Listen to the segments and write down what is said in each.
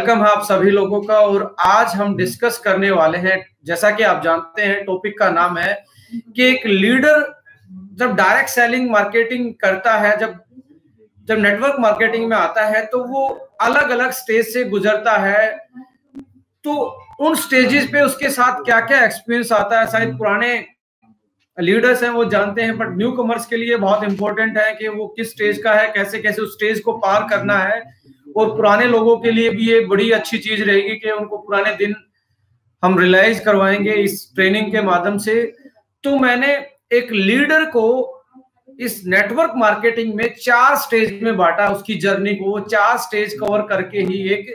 Welcome है आप सभी लोगों का। और आज हम डिस्कस करने वाले हैं, जैसा कि आप जानते हैं टॉपिक का नाम है कि एक लीडर जब डायरेक्ट सेलिंग मार्केटिंग करता है, जब नेटवर्क मार्केटिंग में आता है तो वो अलग अलग स्टेज से गुजरता है। तो उन स्टेजेस पे उसके साथ क्या क्या एक्सपीरियंस आता है, शायद पुराने लीडर्स हैं वो जानते हैं, बट न्यू कमर्स के लिए बहुत इंपॉर्टेंट है कि वो किस स्टेज का है, कैसे कैसे उस स्टेज को पार करना है। और पुराने लोगों के लिए भी ये बड़ी अच्छी चीज रहेगी कि उनको पुराने दिन हम रियलाइज करवाएंगे इस ट्रेनिंग के माध्यम से। तो मैंने एक लीडर को इस नेटवर्क मार्केटिंग में 4 स्टेज में बांटा, उसकी जर्नी को 4 स्टेज कवर करके ही एक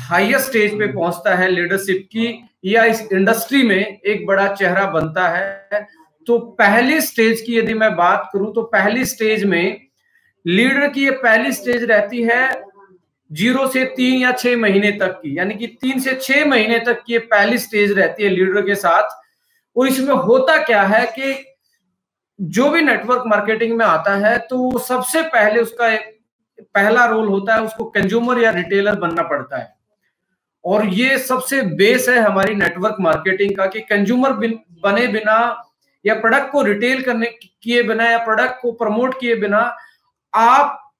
हाईएस्ट स्टेज पे पहुंचता है लीडरशिप की, या इस इंडस्ट्री में एक बड़ा चेहरा बनता है। तो पहली स्टेज की यदि मैं बात करूं तो पहली स्टेज में लीडर की ये पहली स्टेज रहती है 0 से 3 या 6 महीने तक की, यानी कि 3 से 6 महीने तक की ये पहली स्टेज रहती है लीडर के साथ। और इसमें होता क्या है कि जो भी नेटवर्क मार्केटिंग में आता है तो सबसे पहले उसका पहला रोल होता है उसको कंज्यूमर या रिटेलर बनना पड़ता है। और ये सबसे बेस है हमारी नेटवर्क मार्केटिंग का कि कंज्यूमर बने बिना या प्रोडक्ट को रिटेल करने किए बिना या प्रोडक्ट को प्रमोट किए बिना आप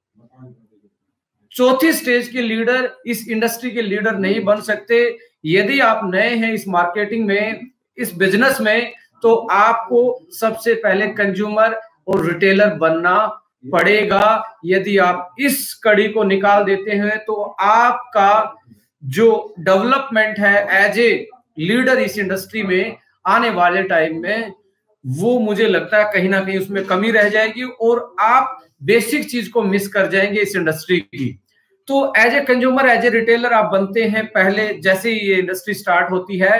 चौथी स्टेज के लीडर, इस इंडस्ट्री के लीडर नहीं बन सकते। यदि आप नए हैं इस मार्केटिंग में, इस बिजनेस में, तो आपको सबसे पहले कंज्यूमर और रिटेलर बनना पड़ेगा। यदि आप इस कड़ी को निकाल देते हैं तो आपका जो डेवलपमेंट है एज ए लीडर इस इंडस्ट्री में आने वाले टाइम में, वो मुझे लगता है कहीं ना कहीं उसमें कमी रह जाएगी और आप बेसिक चीज को मिस कर जाएंगे इस इंडस्ट्री की। तो as a consumer, as a retailer आप बनते हैं पहले जैसे ही ये इंडस्ट्री स्टार्ट होती है।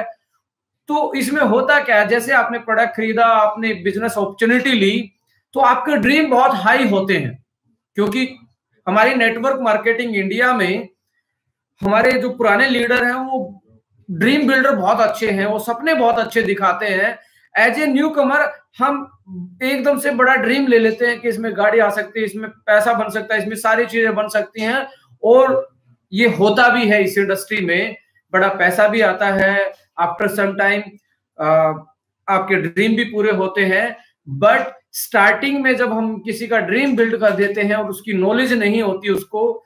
तो इसमें होता क्या है, जैसे आपने प्रोडक्ट खरीदा, आपने बिजनेस अपॉर्चुनिटी ली, तो आपके ड्रीम बहुत हाई होते हैं। क्योंकि हमारी नेटवर्क मार्केटिंग इंडिया में हमारे जो पुराने लीडर हैं वो ड्रीम बिल्डर बहुत अच्छे हैं, वो सपने बहुत अच्छे दिखाते हैं। एज ए न्यू कमर हम एकदम से बड़ा ड्रीम ले लेते हैं कि इसमें गाड़ी आ सकती है, इसमें पैसा बन सकता है, इसमें सारी चीजें बन सकती हैं। और ये होता भी है, इस इंडस्ट्री में बड़ा पैसा भी आता है, आफ्टर सम टाइम आपके ड्रीम भी पूरे होते हैं। बट स्टार्टिंग में जब हम किसी का ड्रीम बिल्ड कर देते हैं और उसकी नॉलेज नहीं होती उसको,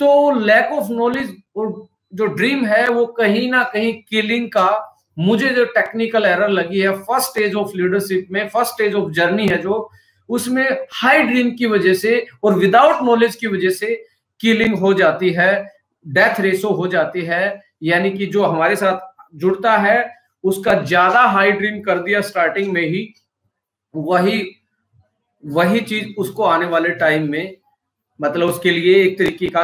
तो लैक ऑफ नॉलेज और जो ड्रीम है वो कहीं ना कहीं किलिंग का, मुझे जो टेक्निकल एरर लगी है फर्स्ट स्टेज ऑफ लीडरशिप में, फर्स्ट स्टेज ऑफ जर्नी है जो, उसमें हाई ड्रीम की वजह से और विदाउट नॉलेज की वजह से किलिंग हो जाती है, डेथ रेशो हो जाती है। यानी कि जो हमारे साथ जुड़ता है उसका ज्यादा हाई ड्रीम कर दिया स्टार्टिंग में ही, वही चीज उसको आने वाले टाइम में, मतलब उसके लिए एक तरीके का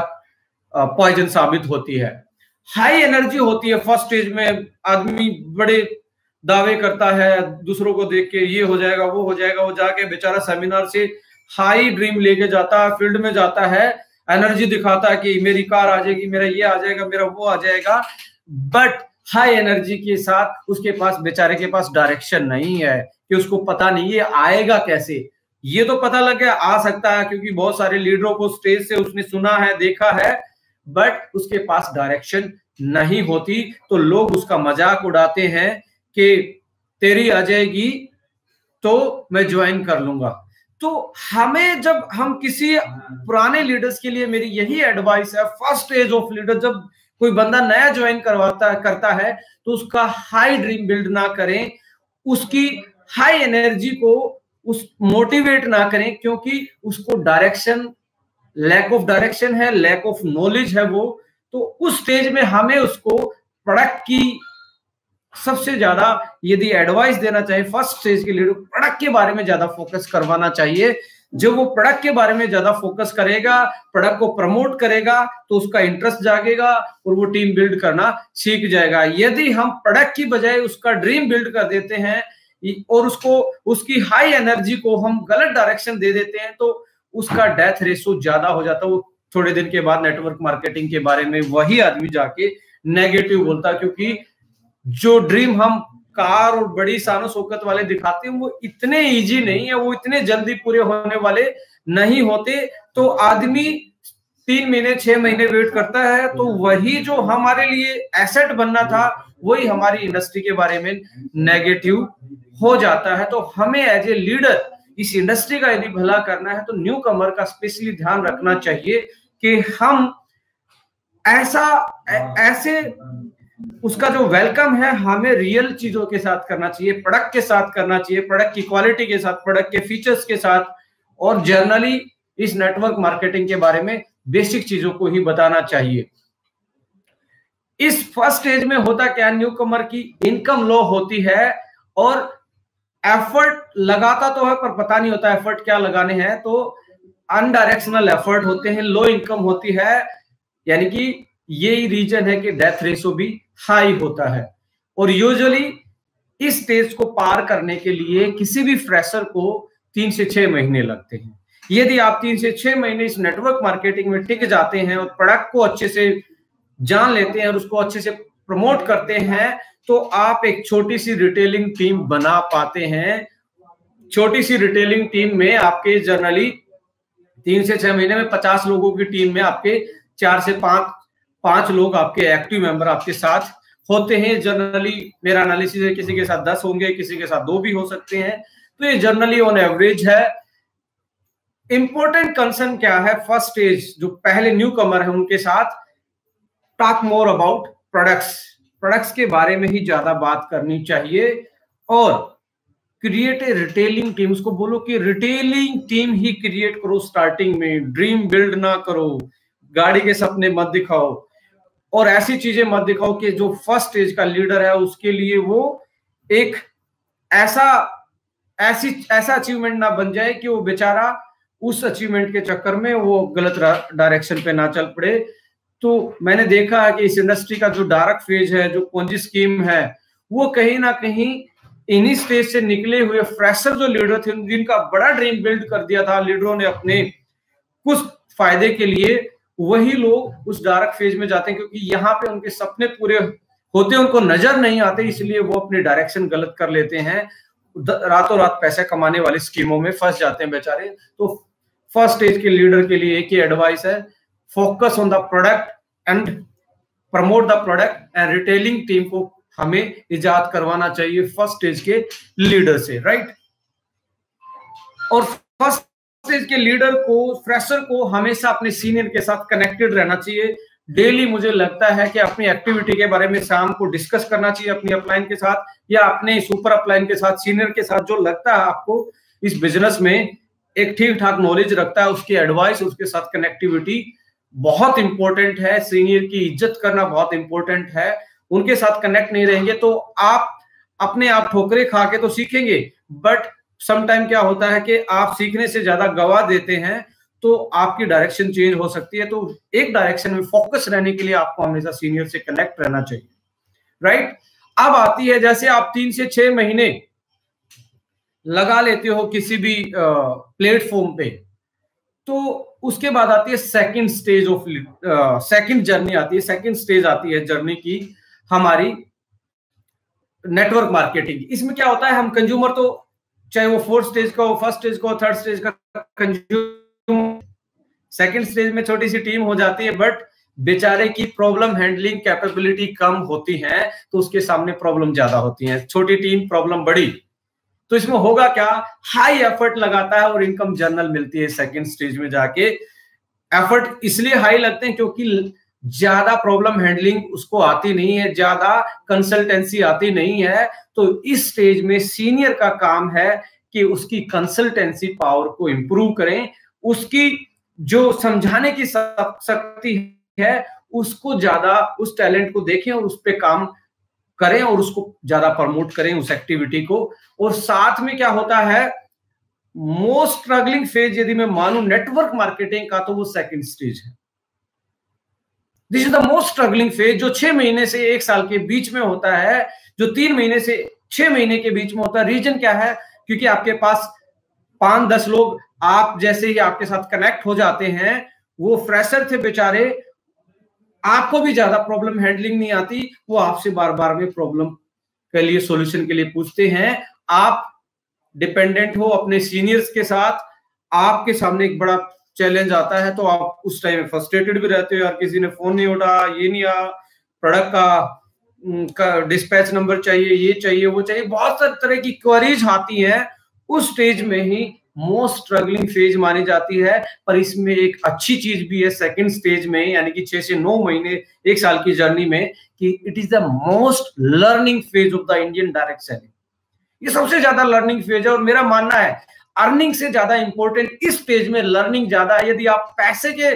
पॉइजन साबित होती है। हाई एनर्जी होती है फर्स्ट स्टेज में, आदमी बड़े दावे करता है दूसरों को देख के, ये हो जाएगा वो हो जाएगा, वो जाके बेचारा सेमिनार से हाई ड्रीम लेके जाता है, फील्ड में जाता है, एनर्जी दिखाता है कि मेरी कार आ जाएगी, मेरा ये आ जाएगा, मेरा वो आ जाएगा। बट हाई एनर्जी के साथ उसके पास, बेचारे के पास डायरेक्शन नहीं है, कि उसको पता नहीं ये आएगा कैसे। ये तो पता लग गया आ सकता है क्योंकि बहुत सारे लीडरों को स्टेज से उसने सुना है, देखा है, बट उसके पास डायरेक्शन नहीं होती। तो लोग उसका मजाक उड़ाते हैं कि तेरी आ जाएगी तो मैं ज्वाइन कर लूंगा। तो हमें, जब हम किसी पुराने लीडर्स के लिए मेरी यही एडवाइस है, फर्स्ट स्टेज ऑफ लीडर जब कोई बंदा नया ज्वाइन करता है तो उसका हाई ड्रीम बिल्ड ना करें, उसकी हाई एनर्जी को उस मोटिवेट ना करें, क्योंकि उसको डायरेक्शन, लैक ऑफ डायरेक्शन है, लैक ऑफ नॉलेज है वो। तो उस स्टेज में हमें उसको प्रोडक्ट की सबसे ज्यादा यदि एडवाइस देना चाहिए, फर्स्ट स्टेज के लीडर प्रोडक्ट के बारे में ज्यादा फोकस करवाना चाहिए। जब वो प्रोडक्ट के बारे में ज्यादा फोकस करेगा, प्रोडक्ट को प्रमोट करेगा, तो उसका इंटरेस्ट जागेगा और वो टीम बिल्ड करना सीख जाएगा। यदि हम प्रोडक्ट की बजाय उसका ड्रीम बिल्ड कर देते हैं और उसकी हाई एनर्जी को हम गलत डायरेक्शन दे देते हैं, तो उसका डेथ रेशो ज्यादा हो जाता है। वो थोड़े दिन के बाद नेटवर्क मार्केटिंग के बारे में वही आदमी जाके नेगेटिव बोलता, क्योंकि जो ड्रीम हम कार और बड़ी शानो शौकत वाले दिखाते हैं वो इतने इजी नहीं है, वो इतने जल्दी पूरे होने वाले नहीं होते। तो आदमी 3 महीने 6 महीने वेट करता है, तो वही जो हमारे लिए एसेट बनना था वही हमारी इंडस्ट्री के बारे में नेगेटिव हो जाता है। तो हमें एज ए लीडर इस इंडस्ट्री का यदि भला करना है तो न्यू कमर का स्पेशली ध्यान रखना चाहिए कि हम ऐसे उसका जो वेलकम है हमें रियल चीजों के साथ करना चाहिए, प्रोडक्ट के साथ करना चाहिए, प्रोडक्ट की क्वालिटी के साथ, प्रोडक्ट के फीचर्स के साथ, और जर्नली इस नेटवर्क मार्केटिंग के बारे में बेसिक चीजों को ही बताना चाहिए। इस फर्स्ट स्टेज में होता क्या, न्यू कमर की इनकम लो होती है और एफर्ट लगाता तो है पर पता नहीं होता एफर्ट क्या लगाने हैं, तो अनडायरेक्शनल एफर्ट होते हैं, लो इनकम होती है, यानी कि यही रीजन है कि डेथ रेशो भी हाई होता है। और यूजुअली इस स्टेज को पार करने के लिए किसी भी फ्रेशर को 3 से 6 महीने लगते हैं। यदि आप 3 से 6 महीने इस नेटवर्क मार्केटिंग में टिक जाते हैं और प्रोडक्ट को अच्छे से जान लेते हैं और उसको अच्छे से प्रमोट करते हैं, तो आप एक छोटी सी रिटेलिंग टीम बना पाते हैं। छोटी सी रिटेलिंग टीम में आपके जनरली 3 से 6 महीने में 50 लोगों की टीम में आपके 4 से 5 लोग आपके एक्टिव मेंबर आपके साथ होते हैं। जनरली मेरा एनालिसिस है किसी के साथ 10 होंगे, किसी के साथ 2 भी हो सकते हैं, तो ये जनरली ऑन एवरेज है। इंपॉर्टेंट कंसर्न क्या है, फर्स्ट स्टेज जो पहले न्यू कमर है उनके साथ, टॉक मोर अबाउट प्रोडक्ट्स के बारे में ही ज्यादा बात करनी चाहिए और क्रिएट ए रिटेलिंग टीम। उसको बोलो कि रिटेलिंग टीम ही क्रिएट करो स्टार्टिंग में, ड्रीम बिल्ड ना करो, गाड़ी के सपने मत दिखाओ और ऐसी चीजें मत दिखाओ कि जो फर्स्ट स्टेज का लीडर है उसके लिए वो एक ऐसा अचीवमेंट ना बन जाए कि वो बेचारा उस अचीवमेंट के चक्कर में वो गलत डायरेक्शन पे ना चल पड़े। तो मैंने देखा है कि इस इंडस्ट्री का जो डार्क फेज है, जो पोंजी स्कीम है, वो कहीं ना कहीं इन्हीं स्टेज से निकले हुए फ्रेशर जो लीडर थे, जिनका बड़ा ड्रीम बिल्ड कर दिया था लीडरों ने अपने कुछ फायदे के लिए, वही लोग उस डार्क फेज में जाते हैं क्योंकि यहाँ पे उनके सपने पूरे होते उनको नजर नहीं आते, इसलिए वो अपनी डायरेक्शन गलत कर लेते हैं, रातों रात पैसे कमाने वाली स्कीमों में फंस जाते हैं बेचारे। तो फर्स्ट स्टेज के लीडर के लिए एक ही एडवाइस है, focus on the product and promote the product and retailing team को हमें इजाद करवाना चाहिए फर्स्ट स्टेज के लीडर से, राइट। और फर्स्ट स्टेज के लीडर को, फ्रेशर को हमेशा अपने सीनियर के साथ कनेक्टेड रहना चाहिए। डेली मुझे लगता है कि अपनी एक्टिविटी के बारे में शाम को डिस्कस करना चाहिए अपनी अपलाइन के साथ या अपने सुपर अपलाइन के साथ, सीनियर के साथ, जो लगता है आपको इस बिजनेस में एक ठीक ठाक नॉलेज रखता है, उसकी एडवाइस, उसके साथ कनेक्टिविटी बहुत इंपॉर्टेंट है। सीनियर की इज्जत करना बहुत इंपॉर्टेंट है। उनके साथ कनेक्ट नहीं रहेंगे तो आप अपने आप ठोकरे खा के तो सीखेंगे, बट समटाइम क्या होता है कि आप सीखने से ज्यादा गवा देते हैं तो आपकी डायरेक्शन चेंज हो सकती है। तो एक डायरेक्शन में फोकस रहने के लिए आपको हमेशा सीनियर से कनेक्ट रहना चाहिए, राइट। अब आती है, जैसे आप 3 से 6 महीने लगा लेते हो किसी भी प्लेटफॉर्म पे, तो उसके बाद आती है second stage of second journey आती है, सेकंड स्टेज आती है जर्नी की हमारी नेटवर्क मार्केटिंग। इसमें क्या होता है, हम कंज्यूमर तो चाहे वो फोर्थ स्टेज का हो, फर्स्ट स्टेज का हो, थर्ड स्टेज का कंज्यूमर, सेकंड स्टेज में छोटी सी टीम हो जाती है, बट बेचारे की प्रॉब्लम हैंडलिंग कैपेबिलिटी कम होती है तो उसके सामने प्रॉब्लम ज्यादा होती है। छोटी टीम, प्रॉब्लम बड़ी, तो इसमें होगा क्या, हाई एफर्ट लगाता है और इनकम जर्नल मिलती है सेकंड स्टेज में जाके। एफर्ट इसलिए हाई लगते हैं क्योंकि ज्यादा प्रॉब्लम हैंडलिंग उसको आती नहीं है, ज्यादा कंसल्टेंसी आती नहीं है। तो इस स्टेज में सीनियर का काम है कि उसकी कंसल्टेंसी पावर को इंप्रूव करें, उसकी जो समझाने की शक्ति है उसको ज्यादा, उस टैलेंट को देखें और उस पर काम करें और उसको ज्यादा प्रमोट करें उस एक्टिविटी को। और साथ में क्या होता है, मोस्ट स्ट्रगलिंग फेज यदि मैं मानूं नेटवर्क मार्केटिंग का, तो वो सेकंड स्टेज है। This is the most struggling phase, जो 6 महीने से 1 साल के बीच में होता है, जो 3 महीने से 6 महीने के बीच में होता है। रीजन क्या है, क्योंकि आपके पास 5-10 लोग आप जैसे ही आपके साथ कनेक्ट हो जाते हैं, वो फ्रेशर थे बेचारे, आपको भी ज्यादा प्रॉब्लम हैंडलिंग नहीं आती, वो आपसे बार बार में प्रॉब्लम के लिए सॉल्यूशन के लिए पूछते हैं। आप डिपेंडेंट हो अपने सीनियर्स के साथ, आपके सामने एक बड़ा चैलेंज आता है तो आप उस टाइम फ्रस्ट्रेटेड भी रहते हो, यार किसी ने फोन नहीं उठा, ये नहीं आया, प्रोडक्ट का डिस्पैच नंबर चाहिए, ये चाहिए, वो चाहिए, बहुत सारी तरह की क्वेरीज आती है। उस स्टेज में ही मोस्ट स्ट्रगलिंग फेज मानी जाती है। पर इसमें एक अच्छी चीज भी है सेकंड स्टेज में, यानी कि 6 से 9 महीने, 1 साल की जर्नी में, कि it is the most learning phase of the Indian direct selling. ये सबसे ज्यादा लर्निंग फेज है और मेरा मानना है अर्निंग से ज्यादा इंपॉर्टेंट इस स्टेज में लर्निंग ज्यादा है। यदि आप पैसे के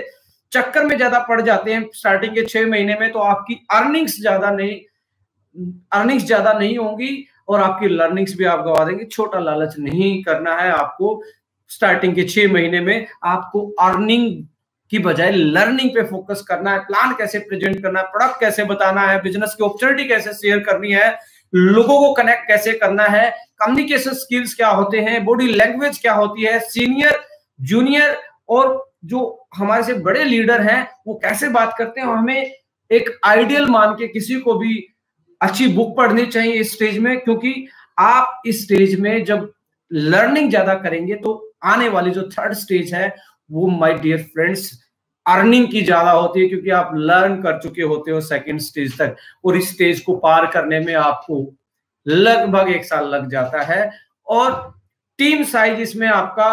चक्कर में ज्यादा पड़ जाते हैं स्टार्टिंग के 6 महीने में, तो आपकी अर्निंग्स ज्यादा नहीं होंगी और आपकी लर्निंग्स भी आप गवा देंगे। छोटा लालच नहीं करना है आपको। स्टार्टिंग के 6 महीने में आपको अर्निंग की बजाय लर्निंग पे फोकस करना है। प्लान कैसे प्रेजेंट करना है, प्रोडक्ट कैसे बताना है, बिजनेस की अपॉर्चुनिटी कैसे शेयर करनी है, लोगों को कनेक्ट कैसे करना है, कम्युनिकेशन स्किल्स क्या होते हैं, बॉडी लैंग्वेज क्या होती है, सीनियर, जूनियर और जो हमारे से बड़े लीडर हैं वो कैसे बात करते हैं। हमें एक आइडियल मान के किसी को भी अच्छी बुक पढ़नी चाहिए इस स्टेज में, क्योंकि आप इस स्टेज में जब लर्निंग ज्यादा करेंगे तो आने वाली जो थर्ड स्टेज है वो, माय डियर फ्रेंड्स, अर्निंग की ज्यादा होती है, क्योंकि आप लर्न कर चुके होते हो सेकंड स्टेज तक, और इस स्टेज को पार करने में आपको लगभग 1 साल लग जाता है। और टीम साइज इसमें आपका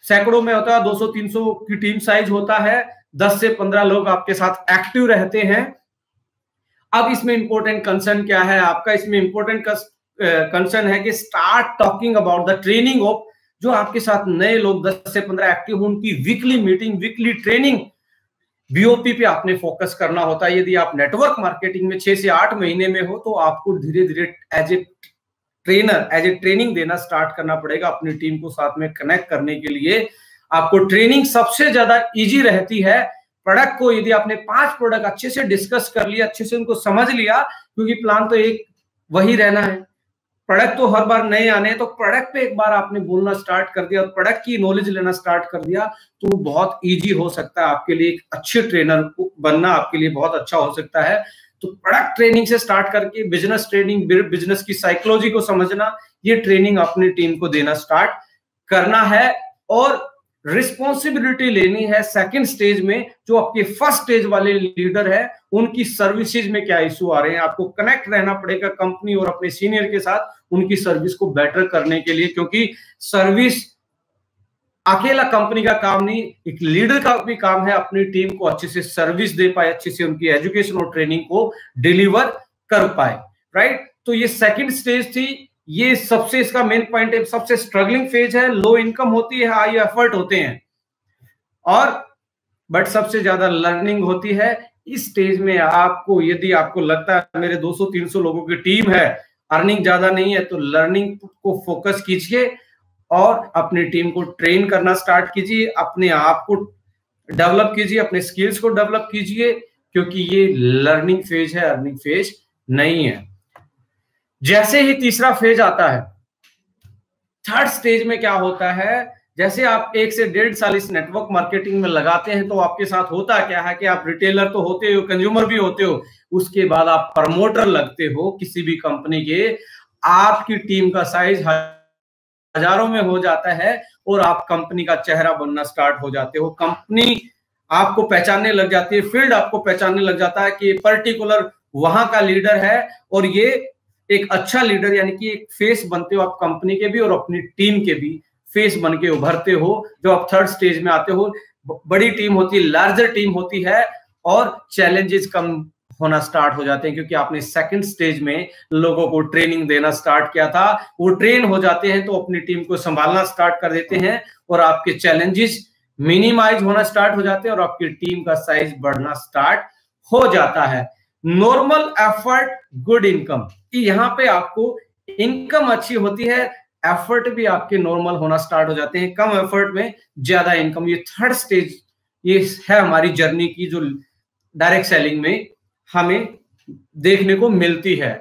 सैकड़ों में होता है, 200-300 की टीम साइज होता है, 10 से 15 लोग आपके साथ एक्टिव रहते हैं। अब इसमें इंपॉर्टेंट कंसर्न क्या है आपका? इसमें इंपॉर्टेंट कंसर्न है कि start talking about the training of, जो आपके साथ नए लोग 10 से 15 एक्टिव हो, उनकी weekly meeting, weekly training, BOP पे आपने फोकस करना होता है। यदि आप नेटवर्क मार्केटिंग में 6 से 8 महीने में हो तो आपको धीरे धीरे एज ए ट्रेनिंग देना स्टार्ट करना पड़ेगा अपनी टीम को साथ में कनेक्ट करने के लिए। आपको ट्रेनिंग सबसे ज्यादा इजी रहती है। प्रोडक्ट को यदि आपने 5 प्रोडक्ट अच्छे से डिस्कस कर लिया, अच्छे से उनको समझ लिया, क्योंकि प्लान तो एक वही रहना है, प्रोडक्ट तो हर बार नए आने हैं, तो प्रोडक्ट पे एक बार आपने बोलना स्टार्ट कर दिया और प्रोडक्ट की नॉलेज लेना स्टार्ट कर दिया तो बहुत इजी हो सकता है आपके लिए। एक अच्छे ट्रेनर बनना आपके लिए बहुत अच्छा हो सकता है। तो प्रोडक्ट ट्रेनिंग से स्टार्ट करके बिजनेस ट्रेनिंग, बिजनेस की साइकोलॉजी को समझना, ये ट्रेनिंग अपनी टीम को देना स्टार्ट करना है। और रिस्पॉन्सिबिलिटी लेनी है सेकंड स्टेज में। जो आपके फर्स्ट स्टेज वाले लीडर है उनकी सर्विसेज में क्या इशू आ रहे हैं, आपको कनेक्ट रहना पड़ेगा कंपनी और अपने सीनियर के साथ उनकी सर्विस को बेटर करने के लिए, क्योंकि सर्विस अकेला कंपनी का काम नहीं, एक लीडर का भी काम है अपनी टीम को अच्छे से सर्विस दे पाए, अच्छे से उनकी एजुकेशन और ट्रेनिंग को डिलीवर कर पाए, राइट। तो ये सेकंड स्टेज थी। ये सबसे, इसका मेन पॉइंट है, सबसे स्ट्रगलिंग फेज है, लो इनकम होती है, हाई एफर्ट होते हैं, और बट सबसे ज्यादा लर्निंग होती है इस स्टेज में। आपको, यदि आपको लगता है मेरे 200-300 लोगों की टीम है, अर्निंग ज्यादा नहीं है, तो लर्निंग को फोकस कीजिए और अपनी टीम को ट्रेन करना स्टार्ट कीजिए, अपने आप को डेवलप कीजिए, अपने स्किल्स को डेवलप कीजिए, क्योंकि ये लर्निंग फेज है, अर्निंग फेज नहीं है। जैसे ही तीसरा फेज आता है, थर्ड स्टेज में क्या होता है, जैसे आप 1 से 1.5 साल इस नेटवर्क मार्केटिंग में लगाते हैं तो आपके साथ होता क्या है कि आप रिटेलर तो होते हो, कंज्यूमर भी होते हो, उसके बाद आप प्रमोटर लगते हो किसी भी कंपनी के। आपकी टीम का साइज हजारों में हो जाता है और आप कंपनी का चेहरा बनना स्टार्ट हो जाते हो। कंपनी आपको पहचानने लग जाती है, फील्ड आपको पहचानने लग जाता है कि पर्टिकुलर वहां का लीडर है और ये एक अच्छा लीडर, यानी कि एक फेस बनते हो आप कंपनी के भी और अपनी टीम के भी फेस बन के उभरते हो। जब आप थर्ड स्टेज में आते हो, बड़ी टीम होती है, लार्जर टीम होती है और चैलेंजेस कम होना स्टार्ट हो जाते हैं, क्योंकि आपने सेकंड स्टेज में लोगों को ट्रेनिंग देना स्टार्ट किया था। वो ट्रेन हो जाते हैं तो अपनी टीम को संभालना स्टार्ट कर देते हैं और आपके चैलेंजेस मिनिमाइज होना स्टार्ट हो जाते हैं और आपकी टीम का साइज बढ़ना स्टार्ट हो जाता है। नॉर्मल एफर्ट गुड इनकम, यहाँ पे आपको इनकम अच्छी होती है, एफर्ट भी आपके नॉर्मल होना स्टार्ट हो जाते हैं, कम एफर्ट में ज्यादा इनकम। ये थर्ड स्टेज ये है हमारी जर्नी की, जो डायरेक्ट सेलिंग में हमें देखने को मिलती है।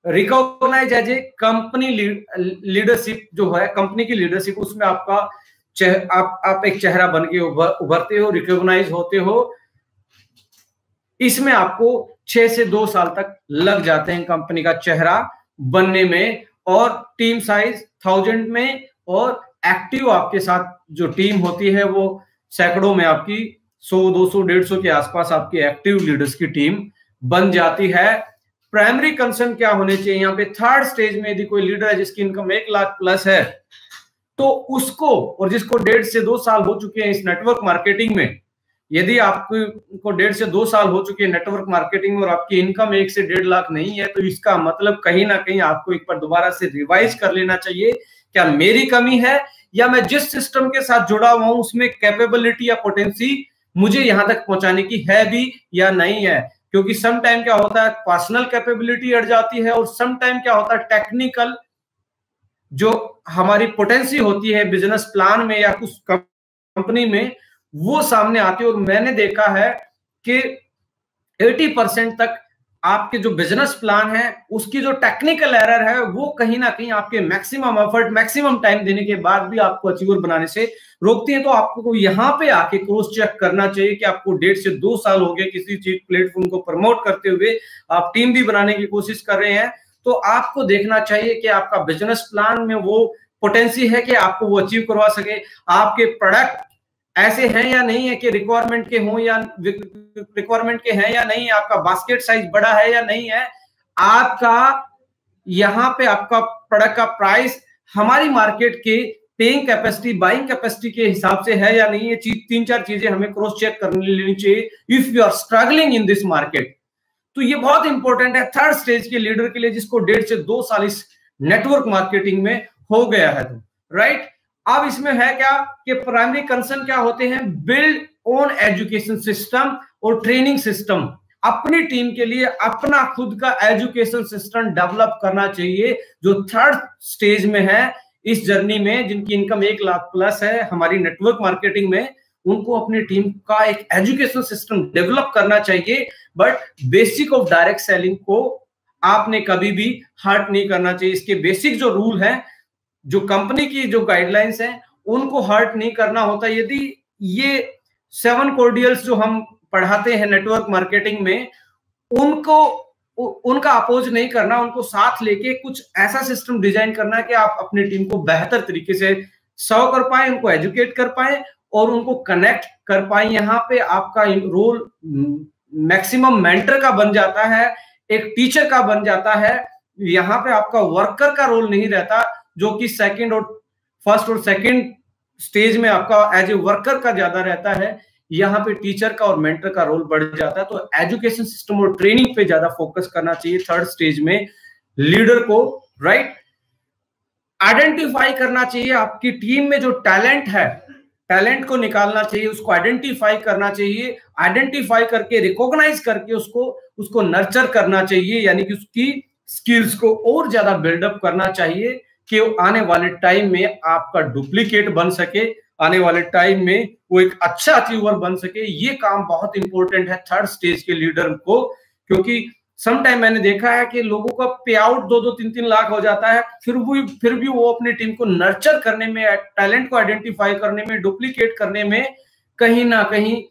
Recognise as a company leadership जो है, कंपनी की लीडरशिप, उसमें आपका आप एक चेहरा बन के उभरते हो, रिकॉग्नाइज होते हो। इसमें आपको 6 से 2 साल तक लग जाते हैं कंपनी का चेहरा बनने में, और टीम साइज 1000 में, और एक्टिव आपके साथ जो टीम होती है वो सैकड़ों में आपकी 100, 200, 150 के आसपास आपकी एक्टिव लीडर्स की टीम बन जाती है। प्राइमरी कंसर्न क्या होने चाहिए यहाँ पे, थर्ड स्टेज में यदि कोई लीडर है जिसकी इनकम 1 लाख प्लस है, तो उसको, और जिसको 1.5 से 2 साल हो चुके हैं इस नेटवर्क मार्केटिंग में, यदि आपको 1.5 से 2 साल हो चुके हैं नेटवर्क मार्केटिंग में और आपकी इनकम 1 से 1.5 लाख नहीं है, तो इसका मतलब कहीं ना कहीं आपको एक बार दोबारा से रिवाइज कर लेना चाहिए, क्या मेरी कमी है या मैं जिस सिस्टम के साथ जुड़ा हुआ हूं उसमें कैपेबिलिटी या पोटेंसी मुझे यहां तक पहुंचाने की है भी या नहीं है। क्योंकि सम टाइम क्या होता है, पर्सनल कैपेबिलिटी अड़ जाती है, और सम टाइम क्या होता है, टेक्निकल जो हमारी पोटेंसी होती है बिजनेस प्लान में या कुछ कंपनी में, वो सामने आती है। और मैंने देखा है कि 80% तक आपके जो बिजनेस प्लान है उसकी जो टेक्निकल एरर है वो कहीं ना कहीं आपके मैक्सिमम एफर्ट, मैक्सिमम टाइम देने के बाद भी आपको अचीवर बनाने से रोकती है। तो आपको यहाँ पे आके क्रॉस चेक करना चाहिए कि आपको 1.5 से 2 साल हो गए किसी चीज प्लेटफॉर्म को प्रमोट करते हुए, आप टीम भी बनाने की कोशिश कर रहे हैं, तो आपको देखना चाहिए कि आपका बिजनेस प्लान में वो पोटेंसी है कि आपको वो अचीव करवा सके। आपके प्रोडक्ट ऐसे हैं या नहीं है कि रिक्वायरमेंट के हों या रिक्वायरमेंट के हैं या नहीं, आपका बास्केट साइज बड़ा है या नहीं है, आपका यहाँ पे आपका प्रोडक्ट का प्राइस हमारी मार्केट के पेइंग कैपेसिटी, बाइंग कैपेसिटी के हिसाब से है या नहीं, ये चीज 3-4 चीजें हमें क्रॉस चेक करनी लेनी चाहिए if you are struggling in this market. तो ये बहुत इंपॉर्टेंट है थर्ड स्टेज के लीडर के लिए जिसको 1.5 से 2 साल इस नेटवर्क मार्केटिंग में हो गया है, राइट। अब इसमें है क्या कि प्राइमरी कंसर्न क्या होते हैं, बिल्ड ओन एजुकेशन सिस्टम और ट्रेनिंग सिस्टम। अपनी टीम के लिए अपना खुद का एजुकेशन सिस्टम डेवलप करना चाहिए। जो थर्ड स्टेज में है इस जर्नी में, जिनकी इनकम 1 लाख प्लस है हमारी नेटवर्क मार्केटिंग में, उनको अपनी टीम का एक एजुकेशन सिस्टम डेवलप करना चाहिए। But basic of direct selling को आपने कभी भी हर्ट नहीं करना चाहिए। इसके बेसिक जो रूल है, जो कंपनी की जो गाइडलाइंस हैं, उनको हर्ट नहीं करना होता। यदि ये 7 कॉर्डियल्स जो हम पढ़ाते हैं नेटवर्क मार्केटिंग में, उनका अपोज नहीं करना, उनको साथ लेके कुछ ऐसा सिस्टम डिजाइन करना कि आप अपनी टीम को बेहतर तरीके से सर्व कर पाए, उनको एजुकेट कर पाए और उनको कनेक्ट कर पाए। यहाँ पे आपका रोल मैक्सिमम मेंटर का बन जाता है, एक टीचर का बन जाता है। यहाँ पे आपका वर्कर का रोल नहीं रहता, जो कि सेकंड और फर्स्ट और सेकंड स्टेज में आपका एज ए वर्कर का ज्यादा रहता है। यहाँ पे टीचर का और मेंटर का रोल बढ़ जाता है। तो एजुकेशन सिस्टम और ट्रेनिंग पे ज्यादा फोकस करना चाहिए थर्ड स्टेज में लीडर को, राइट। आइडेंटिफाई करना चाहिए आपकी टीम में जो टैलेंट है, टैलेंट को निकालना चाहिए, उसको आइडेंटिफाई करना चाहिए। आइडेंटिफाई करके रिकॉग्नाइज करके उसको नर्चर करना चाहिए, यानी कि उसकी स्किल्स को और ज्यादा बिल्डअप करना चाहिए कि आने वाले टाइम में आपका डुप्लीकेट बन सके, आने वाले टाइम में वो एक अच्छा अचीवर बन सके। ये काम बहुत इंपॉर्टेंट है थर्ड स्टेज के लीडर को, क्योंकि सम टाइम मैंने देखा है कि लोगों का पे आउट 2-2, 3-3 लाख हो जाता है, फिर भी वो अपनी टीम को नर्चर करने में, टैलेंट को आइडेंटिफाई करने में, डुप्लीकेट करने में कहीं ना कहीं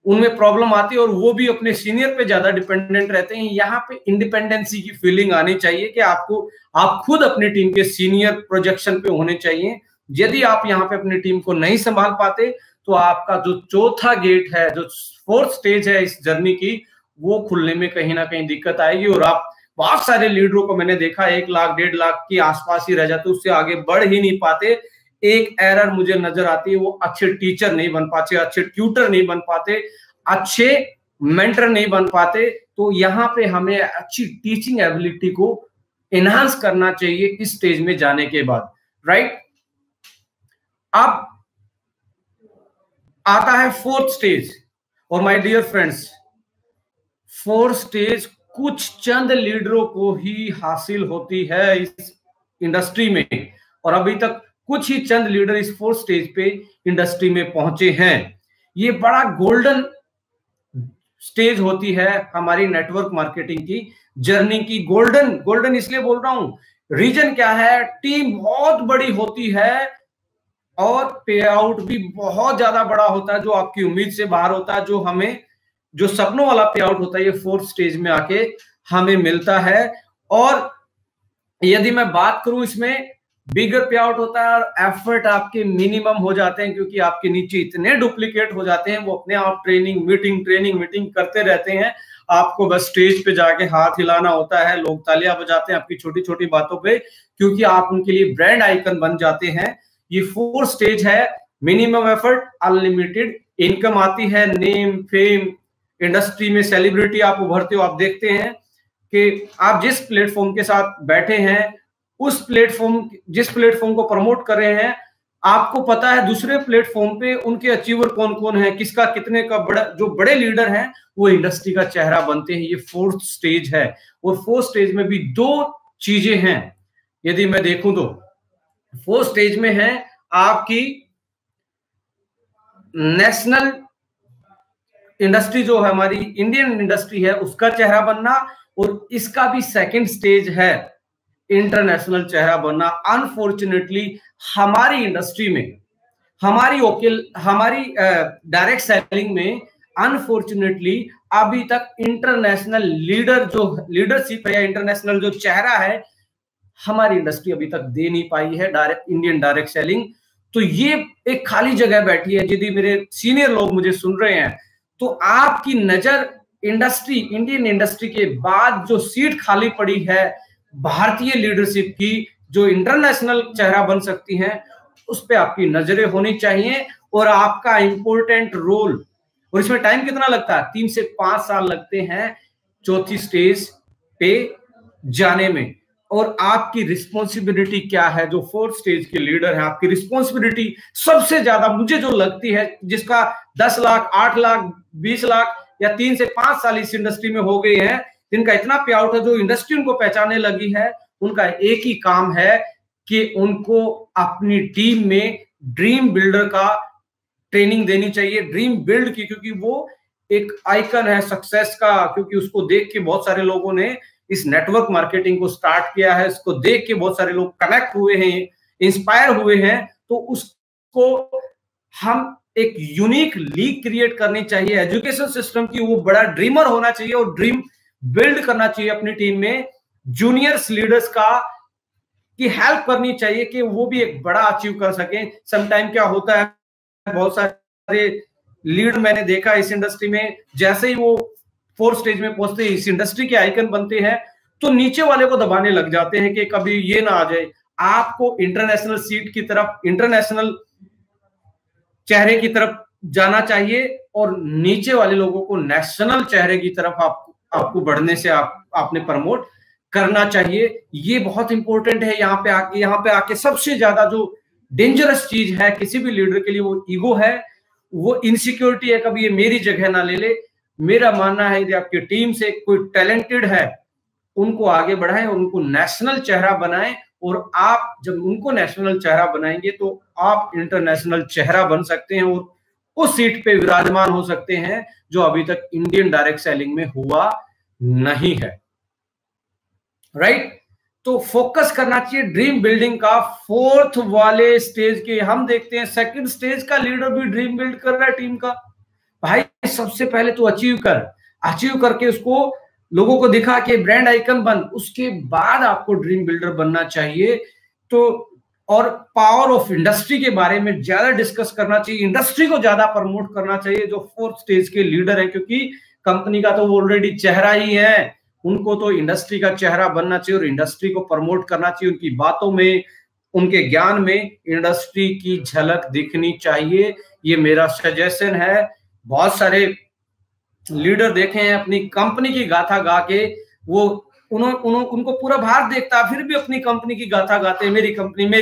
उनमें प्रॉब्लम आती है और वो भी अपने सीनियर पे ज्यादा डिपेंडेंट रहते हैं। यहाँ पे इंडिपेंडेंसी की फीलिंग आनी चाहिए कि आप खुद अपनी टीम के सीनियर प्रोजेक्शन पे होने चाहिए। यदि आप यहाँ पे अपनी टीम को नहीं संभाल पाते तो आपका जो चौथा गेट है, जो फोर्थ स्टेज है इस जर्नी की, वो खुलने में कहीं ना कहीं दिक्कत आएगी। और आप बहुत सारे लीडरों को मैंने देखा 1 लाख 1.5 लाख के आसपास ही रह जाते, उससे आगे बढ़ ही नहीं पाते। एक एरर मुझे नजर आती है, वो अच्छे टीचर नहीं बन पाते, अच्छे ट्यूटर नहीं बन पाते, अच्छे मेंटर नहीं बन पाते। तो यहाँ पे हमें अच्छी टीचिंग एबिलिटी को एनहांस करना चाहिए इस स्टेज में जाने के बाद, राइट। अब आता है फोर्थ स्टेज, और my dear friends, fourth stage कुछ चंद लीडरों को ही हासिल होती है इस इंडस्ट्री में, और अभी तक कुछ ही चंद लीडर इस फोर्थ स्टेज पे इंडस्ट्री में पहुंचे हैं। ये बड़ा गोल्डन स्टेज होती है हमारी नेटवर्क मार्केटिंग की जर्नी की। गोल्डन इसलिए बोल रहा हूं, रीजन क्या है, टीम बहुत बड़ी होती है और पे आउट भी बहुत ज्यादा बड़ा होता है, जो आपकी उम्मीद से बाहर होता है, जो सपनों वाला पे आउट होता है, ये फोर्थ स्टेज में आके हमें मिलता है। और यदि मैं बात करूं इसमें बिगर पे आउट होता है और एफर्ट आपके मिनिमम हो जाते हैं, क्योंकि आपके नीचे इतने डुप्लीकेट हो जाते हैं, वो अपने आप ट्रेनिंग मीटिंग करते रहते हैं। आपको बस स्टेज पे जाके हाथ हिलाना होता है, लोग तालियां बजाते हैं आपकी छोटी छोटी बातों पे, क्योंकि आप उनके लिए ब्रांड आइकन बन जाते हैं। ये 4 स्टेज है। मिनिमम एफर्ट, अनलिमिटेड इनकम आती है, नेम फेम, इंडस्ट्री में सेलिब्रिटी आप उभरते हो। आप देखते हैं कि आप जिस प्लेटफॉर्म के साथ बैठे हैं, जिस प्लेटफॉर्म को प्रमोट कर रहे हैं, आपको पता है दूसरे प्लेटफॉर्म पे उनके अचीवर कौन कौन है, किसका कितने का बड़ा, जो बड़े लीडर हैं वो इंडस्ट्री का चेहरा बनते हैं। ये 4th स्टेज है। और 4th स्टेज में भी 2 चीजें हैं। यदि मैं देखूं तो 4th स्टेज में है आपकी नेशनल इंडस्ट्री, जो है हमारी इंडियन इंडस्ट्री है, उसका चेहरा बनना। और इसका भी 2nd स्टेज है इंटरनेशनल चेहरा बनना। अनफॉर्चुनेटली हमारी इंडस्ट्री में, हमारी डायरेक्ट सेलिंग में अनफॉर्चुनेटली अभी तक इंटरनेशनल लीडरशिप है या इंटरनेशनल जो चेहरा है, हमारी इंडस्ट्री अभी तक दे नहीं पाई है इंडियन डायरेक्ट सेलिंग। तो ये एक खाली जगह बैठी है। यदि मेरे सीनियर लोग मुझे सुन रहे हैं तो आपकी नजर इंडियन इंडस्ट्री के बाद जो सीट खाली पड़ी है भारतीय लीडरशिप की, जो इंटरनेशनल चेहरा बन सकती हैं, उस पे आपकी नजरें होनी चाहिए। और आपका इंपॉर्टेंट रोल, और इसमें टाइम कितना लगता है, 3 से 5 साल लगते हैं 4थी स्टेज पे जाने में। और आपकी रिस्पॉन्सिबिलिटी क्या है, जो 4th स्टेज के लीडर है, आपकी रिस्पॉन्सिबिलिटी सबसे ज्यादा मुझे जो लगती है, जिसका 10 लाख 8 लाख 20 लाख या 3 से 5 साल इस इंडस्ट्री में हो गए हैं, जिनका इतना पे आउट है, जो इंडस्ट्री उनको पहचानने लगी है, उनका एक ही काम है कि उनको अपनी टीम में ड्रीम बिल्डर का ट्रेनिंग देनी चाहिए, ड्रीम बिल्ड की, क्योंकि वो एक आइकन है सक्सेस का। क्योंकि उसको देख के बहुत सारे लोगों ने इस नेटवर्क मार्केटिंग को स्टार्ट किया है, इसको देख के बहुत सारे लोग कनेक्ट हुए हैं, इंस्पायर हुए हैं। तो उसको हम एक यूनिक लीग क्रिएट करनी चाहिए एजुकेशन सिस्टम की। वो बड़ा ड्रीमर होना चाहिए और ड्रीम बिल्ड करना चाहिए अपनी टीम में। जूनियर्स लीडर्स की हेल्प करनी चाहिए कि वो भी एक बड़ा अचीव कर सके। समटाइम क्या होता है, बहुत सारे लीड मैंने देखा इस इंडस्ट्री में, जैसे ही वो 4th स्टेज में पहुंचते हैं, इस इंडस्ट्री के आइकन बनते हैं, तो नीचे वाले को दबाने लग जाते हैं कि कभी ये ना आ जाए। आपको इंटरनेशनल सीट की तरफ, इंटरनेशनल चेहरे की तरफ जाना चाहिए और नीचे वाले लोगों को नेशनल चेहरे की तरफ आपको बढ़ने से आपने प्रमोट करना चाहिए। ये बहुत इंपॉर्टेंट है। यहाँ पे आके सबसे ज्यादा जो डेंजरस चीज है किसी भी लीडर के लिए, वो ईगो है, वो इनसिक्योरिटी है, कभी ये मेरी जगह ना ले ले। मेरा मानना है यदि आपकी टीम से कोई टैलेंटेड है, उनको आगे बढ़ाएं, उनको नेशनल चेहरा बनाएं। और आप जब उनको नेशनल चेहरा बनाएंगे तो आप इंटरनेशनल चेहरा बन सकते हैं और उस सीट पे विराजमान हो सकते हैं, जो अभी तक इंडियन डायरेक्ट सेलिंग में हुआ नहीं है। राइट? तो फोकस करना चाहिए ड्रीम बिल्डिंग का। 4th वाले स्टेज के हम देखते हैं, 2nd स्टेज का लीडर भी ड्रीम बिल्ड कर रहा है टीम का। भाई सबसे पहले तो अचीव करके उसको लोगों को दिखा के ब्रांड आइकन बन, उसके बाद आपको ड्रीम बिल्डर बनना चाहिए। तो और पावर ऑफ इंडस्ट्री के बारे में ज्यादा डिस्कस करना चाहिए, इंडस्ट्री को ज्यादा प्रमोट करना चाहिए जो 4th स्टेज के लीडर है, क्योंकि कंपनी का तो ऑलरेडी चेहरा ही है, उनको तो इंडस्ट्री का चेहरा बनना चाहिए और इंडस्ट्री को प्रमोट करना चाहिए। उनकी बातों में, उनके ज्ञान में इंडस्ट्री की झलक दिखनी चाहिए। ये मेरा सजेशन है। बहुत सारे लीडर देखे हैं अपनी कंपनी की गाथा गा के, वो उनको पूरा भारत देखता है, फिर भी अपनी कंपनी की गाथा गाते हैं, मेरी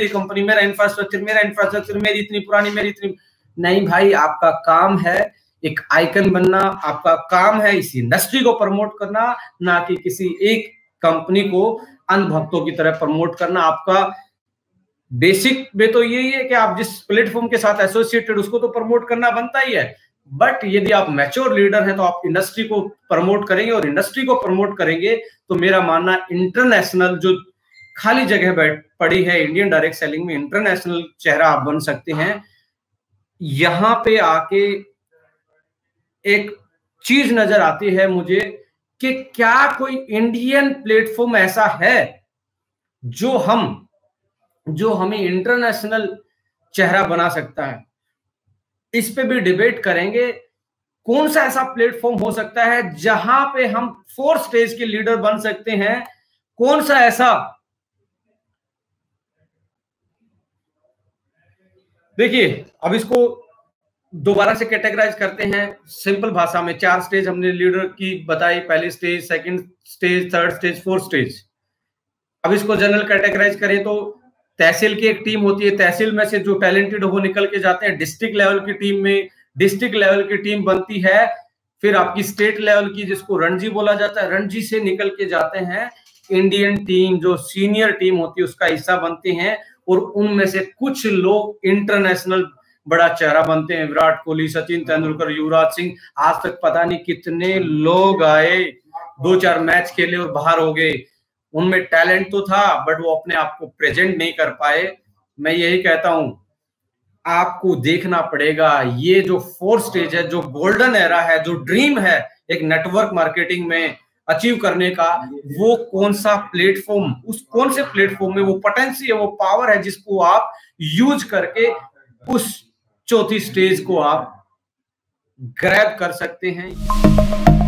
कंपनी, मेरा इंफ्रास्ट्रक्चर, मेरी इतनी पुरानी, मेरी इतनी। नहीं भाई, आपका काम है एक आइकन बनना, आपका काम है इस इंडस्ट्री को प्रमोट करना, ना कि किसी एक कंपनी को अंधभक्तों की तरह प्रमोट करना। आपका बेसिक में तो यही है कि आप जिस प्लेटफॉर्म के साथ एसोसिएटेड, उसको तो प्रमोट करना बनता ही है। बट यदि आप मैच्योर लीडर हैं तो आप इंडस्ट्री को प्रमोट करेंगे, और इंडस्ट्री को प्रमोट करेंगे तो मेरा मानना इंटरनेशनल जो खाली जगह पड़ी है इंडियन डायरेक्ट सेलिंग में, इंटरनेशनल चेहरा आप बन सकते हैं। यहां पे आके एक चीज नजर आती है मुझे कि क्या कोई इंडियन प्लेटफॉर्म ऐसा है जो हम जो हमें इंटरनेशनल चेहरा बना सकता है। इस पे भी डिबेट करेंगे, कौन सा ऐसा प्लेटफॉर्म हो सकता है जहां पे हम 4 स्टेज के लीडर बन सकते हैं, कौन सा ऐसा, देखिए अब इसको दोबारा से कैटेगराइज करते हैं सिंपल भाषा में। 4 स्टेज हमने लीडर की बताई, पहली stage, second stage, third stage, fourth stage. अब इसको जनरल कैटेगराइज करें तो तहसील की एक टीम होती है, तहसील में से जो टैलेंटेड हो निकल के जाते हैं डिस्ट्रिक्ट लेवल की टीम में, डिस्ट्रिक्ट लेवल की टीम बनती है, फिर आपकी स्टेट लेवल की जिसको रणजी बोला जाता है, रणजी से निकल के जाते हैं इंडियन टीम, जो सीनियर टीम होती है उसका हिस्सा बनते हैं, और उनमें से कुछ लोग इंटरनेशनल बड़ा चेहरा बनते हैं। विराट कोहली, सचिन तेंदुलकर, युवराज सिंह, आज तक पता नहीं कितने लोग आए, 2-4 मैच खेले और बाहर हो गए। उनमें टैलेंट तो था बट वो अपने आप को प्रेजेंट नहीं कर पाए। मैं यही कहता हूं, आपको देखना पड़ेगा ये जो 4 स्टेज है, जो गोल्डन एरा है, जो ड्रीम है एक नेटवर्क मार्केटिंग में अचीव करने का, वो कौन सा प्लेटफॉर्म, उस कौन से प्लेटफॉर्म में वो पोटेंसी है, वो पावर है जिसको आप यूज करके उस चौथी स्टेज को आप ग्रैब कर सकते हैं।